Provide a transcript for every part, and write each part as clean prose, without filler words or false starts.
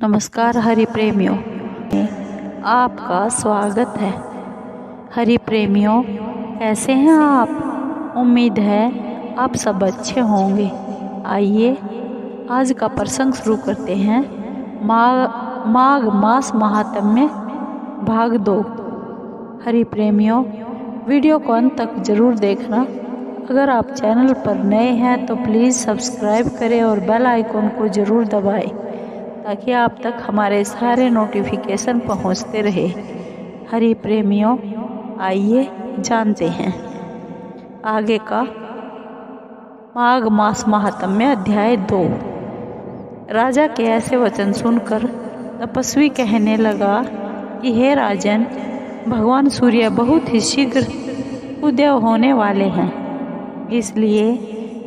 नमस्कार हरि प्रेमियों, आपका स्वागत है। हरि प्रेमियों, कैसे हैं आप? उम्मीद है आप सब अच्छे होंगे। आइए आज का प्रसंग शुरू करते हैं। माघ मास महात्म्य भाग 2। हरि प्रेमियों, वीडियो को अंत तक जरूर देखना। अगर आप चैनल पर नए हैं तो प्लीज़ सब्सक्राइब करें और बेल आइकन को ज़रूर दबाएं ताकि आप तक हमारे सारे नोटिफिकेशन पहुंचते रहे। हरि प्रेमियों, आइए जानते हैं आगे का। माघ मास महात्म्य अध्याय 2। राजा के ऐसे वचन सुनकर तपस्वी कहने लगा कि हे राजन, भगवान सूर्य बहुत ही शीघ्र उदय होने वाले हैं, इसलिए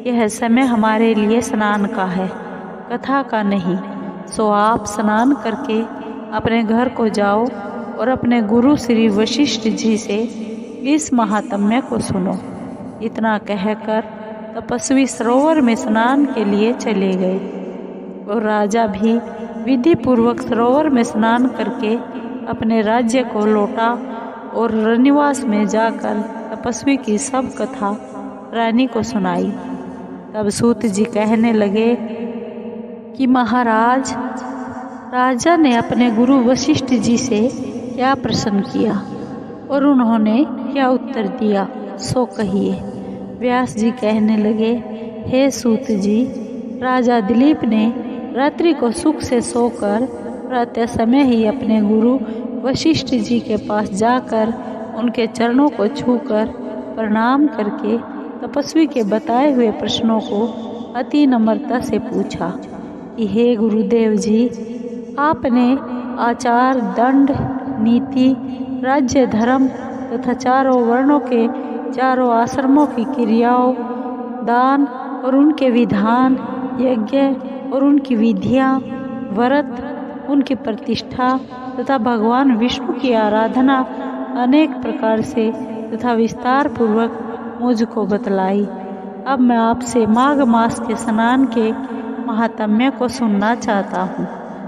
यह समय हमारे लिए स्नान का है, कथा का नहीं। सो आप स्नान करके अपने घर को जाओ और अपने गुरु श्री वशिष्ठ जी से इस महात्म्य को सुनो। इतना कहकर तपस्वी सरोवर में स्नान के लिए चले गए और राजा भी विधि पूर्वक सरोवर में स्नान करके अपने राज्य को लौटा और रनिवास में जाकर तपस्वी की सब कथा रानी को सुनाई। तब सूत जी कहने लगे कि महाराज, राजा ने अपने गुरु वशिष्ठ जी से क्या प्रश्न किया और उन्होंने क्या उत्तर दिया, सो कहिए। व्यास जी कहने लगे, हे सूत जी, राजा दिलीप ने रात्रि को सुख से सोकर प्रातः समय ही अपने गुरु वशिष्ठ जी के पास जाकर उनके चरणों को छूकर प्रणाम करके तपस्वी के बताए हुए प्रश्नों को अति नम्रता से पूछा कि हे गुरुदेव जी, आपने आचार, दंड, नीति, राज्य, धर्म तथा चारों वर्णों के चारों आश्रमों की क्रियाओं, दान और उनके विधान, यज्ञ और उनकी विधियाँ, व्रत, उनकी प्रतिष्ठा तथा भगवान विष्णु की आराधना अनेक प्रकार से तथा विस्तार पूर्वक मुझको बतलाई। अब मैं आपसे माघ मास के स्नान के महात्म्य को सुनना चाहता हूँ।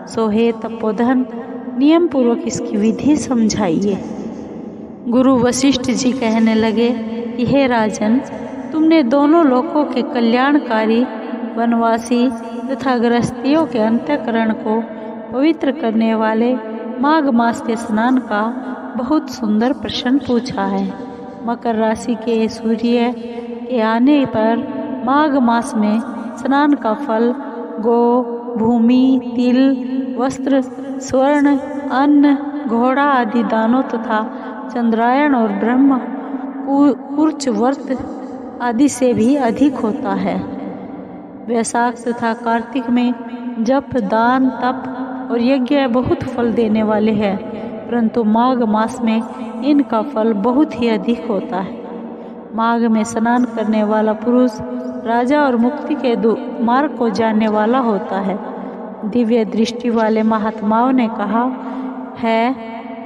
सो हे तपोधन, नियम पूर्वक इसकी विधि समझाइए। गुरु वशिष्ठ जी कहने लगे कि हे राजन, तुमने दोनों लोकों के कल्याणकारी, वनवासी तथा गृहस्थियों के अंतःकरण को पवित्र करने वाले माघ मास के स्नान का बहुत सुंदर प्रश्न पूछा है। मकर राशि के सूर्य के आने पर माघ मास में स्नान का फल गो, भूमि, तिल, वस्त्र, स्वर्ण, अन्न, घोड़ा आदि दानों तथा चंद्रायण और ब्रह्म कुर्च व्रत आदि से भी अधिक होता है। वैशाख तथा कार्तिक में जप, दान, तप और यज्ञ बहुत फल देने वाले हैं, परंतु माघ मास में इनका फल बहुत ही अधिक होता है। माघ में स्नान करने वाला पुरुष राजा और मुक्ति के मार्ग को जानने वाला होता है। दिव्य दृष्टि वाले महात्माओं ने कहा है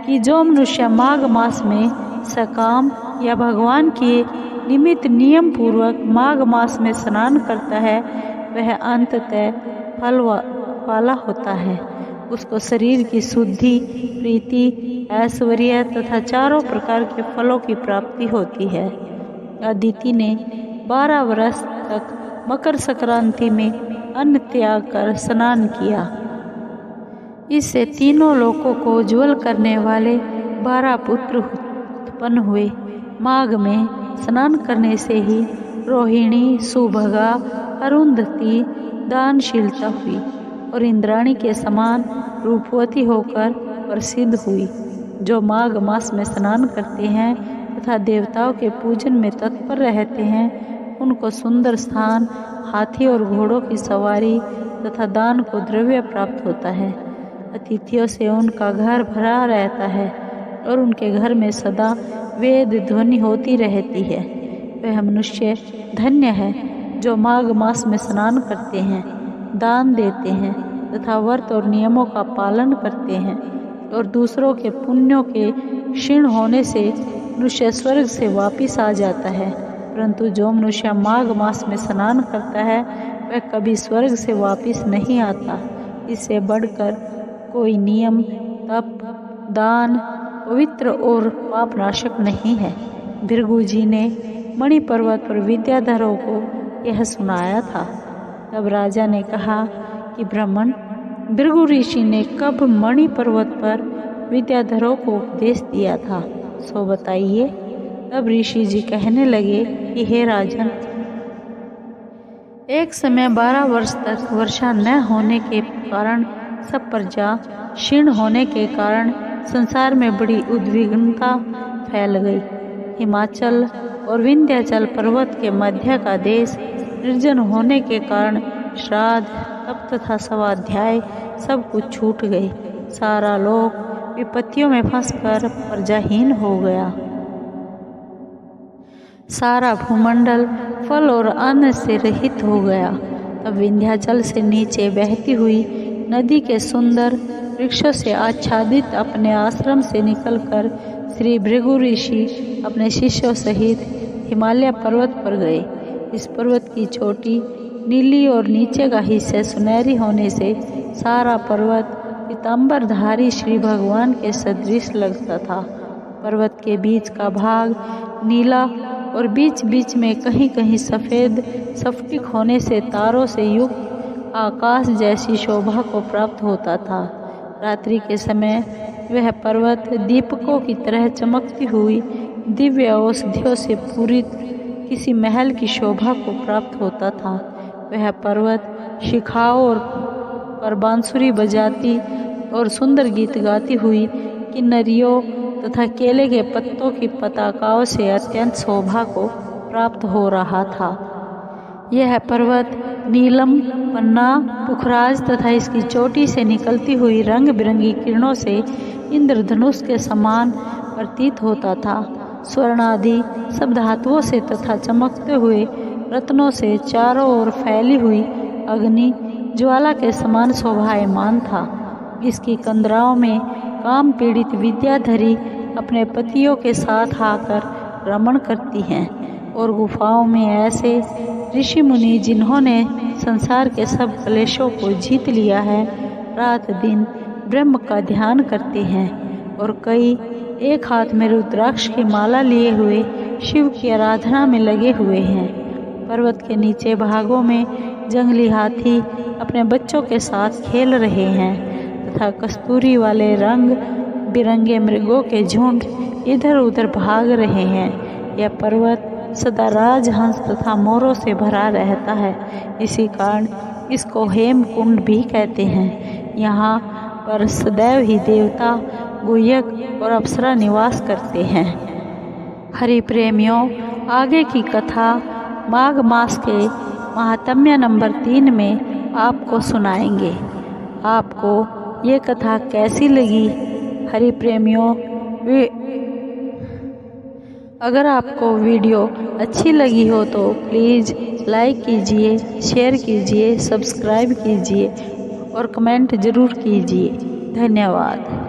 कि जो मनुष्य माघ मास में सकाम या भगवान के निमित्त नियम पूर्वक माघ मास में स्नान करता है, वह अंततः फल वाला होता है। उसको शरीर की शुद्धि, प्रीति, ऐश्वर्य तथा चारों प्रकार के फलों की प्राप्ति होती है। अदिति ने 12 वर्ष तक मकर संक्रांति में अन्न त्याग कर स्नान किया। इससे तीनों लोकों को उज्ज्वल करने वाले 12 पुत्र उत्पन्न हुए। माघ में स्नान करने से ही रोहिणी, सुभगा, अरुंधति दानशीलता हुई और इंद्राणी के समान रूपवती होकर प्रसिद्ध हुई। जो माघ मास में स्नान करते हैं तथा देवताओं के पूजन में तत्पर रहते हैं, उनको सुंदर स्थान, हाथी और घोड़ों की सवारी तथा दान को द्रव्य प्राप्त होता है। अतिथियों से उनका घर भरा रहता है और उनके घर में सदा वेद ध्वनि होती रहती है। वह मनुष्य धन्य है जो माघ मास में स्नान करते हैं, दान देते हैं तथा व्रत और नियमों का पालन करते हैं और दूसरों के पुण्यों के क्षीण होने से मनुष्य स्वर्ग से वापिस आ जाता है। परंतु जो मनुष्य माघ मास में स्नान करता है, वह कभी स्वर्ग से वापिस नहीं आता। इससे बढ़कर कोई नियम, तप, दान पवित्र और पापनाशक नहीं है। भृगु जी ने मणि पर्वत पर विद्याधरों को यह सुनाया था। तब राजा ने कहा कि ब्राह्मण, भृगु ऋषि ने कब मणि पर्वत पर विद्याधरों को उपदेश दिया था, सो बताइए। तब ऋषि जी कहने लगे कि हे राजन, एक समय 12 वर्ष तक वर्षा न होने के कारण, सब प्रजा क्षीण होने के कारण संसार में बड़ी उद्विग्नता फैल गई। हिमाचल और विंध्याचल पर्वत के मध्य का देश निर्जन होने के कारण श्राद्ध, तप तथा स्वाध्याय सब कुछ छूट गए। सारा लोक विपत्तियों में फंसकर प्रजाहीन हो गया। सारा भूमंडल फल और अन्न से रहित हो गया। तब विंध्याचल से नीचे बहती हुई नदी के सुंदर वृक्षों से आच्छादित अपने आश्रम से निकलकर श्री भृगु ऋषि अपने शिष्यों सहित हिमालय पर्वत पर गए। इस पर्वत की चोटी नीली और नीचे का हिस्सा सुनहरी होने से सारा पर्वत पीताम्बरधारी श्री भगवान के सदृश लगता था। पर्वत के बीच का भाग नीला और बीच बीच में कहीं कहीं सफ़ेद स्फटिक होने से तारों से युक्त आकाश जैसी शोभा को प्राप्त होता था। रात्रि के समय वह पर्वत दीपकों की तरह चमकती हुई दिव्य औषधियों से पूरित किसी महल की शोभा को प्राप्त होता था। वह पर्वत शिखाओं पर बांसुरी बजाती और सुंदर गीत गाती हुई किन्नरियों तथा केले के पत्तों की पताकाओं से अत्यंत शोभा को प्राप्त हो रहा था। यह पर्वत नीलम, पन्ना, पुखराज तथा इसकी चोटी से निकलती हुई रंग बिरंगी किरणों से इंद्रधनुष के समान प्रतीत होता था। स्वर्ण आदि सब धातुओं से तथा चमकते हुए रत्नों से चारों ओर फैली हुई अग्नि ज्वाला के समान शोभायमान था। इसकी कंदराओं में काम पीड़ित विद्याधरी अपने पतियों के साथ आकर रमण करती हैं, और गुफाओं में ऐसे ऋषि मुनि जिन्होंने संसार के सब क्लेशों को जीत लिया है, रात दिन ब्रह्म का ध्यान करते हैं, और कई एक हाथ में रुद्राक्ष की माला लिए हुए शिव की आराधना में लगे हुए हैं। पर्वत के नीचे भागों में जंगली हाथी अपने बच्चों के साथ खेल रहे हैं तथा कस्तूरी वाले रंग बिरंगे मृगों के झुंड इधर उधर भाग रहे हैं। यह पर्वत सदा राजहंस तथा मोरों से भरा रहता है, इसी कारण इसको हेमकुंड भी कहते हैं। यहाँ पर सदैव ही देवता, गुह्यक और अप्सरा निवास करते हैं। हरि प्रेमियों, आगे की कथा माघ मास के महात्म्य नंबर 3 में आपको सुनाएंगे। आपको ये कथा कैसी लगी? हरि प्रेमियों, अगर आपको वीडियो अच्छी लगी हो तो प्लीज़ लाइक कीजिए, शेयर कीजिए, सब्सक्राइब कीजिए और कमेंट ज़रूर कीजिए। धन्यवाद।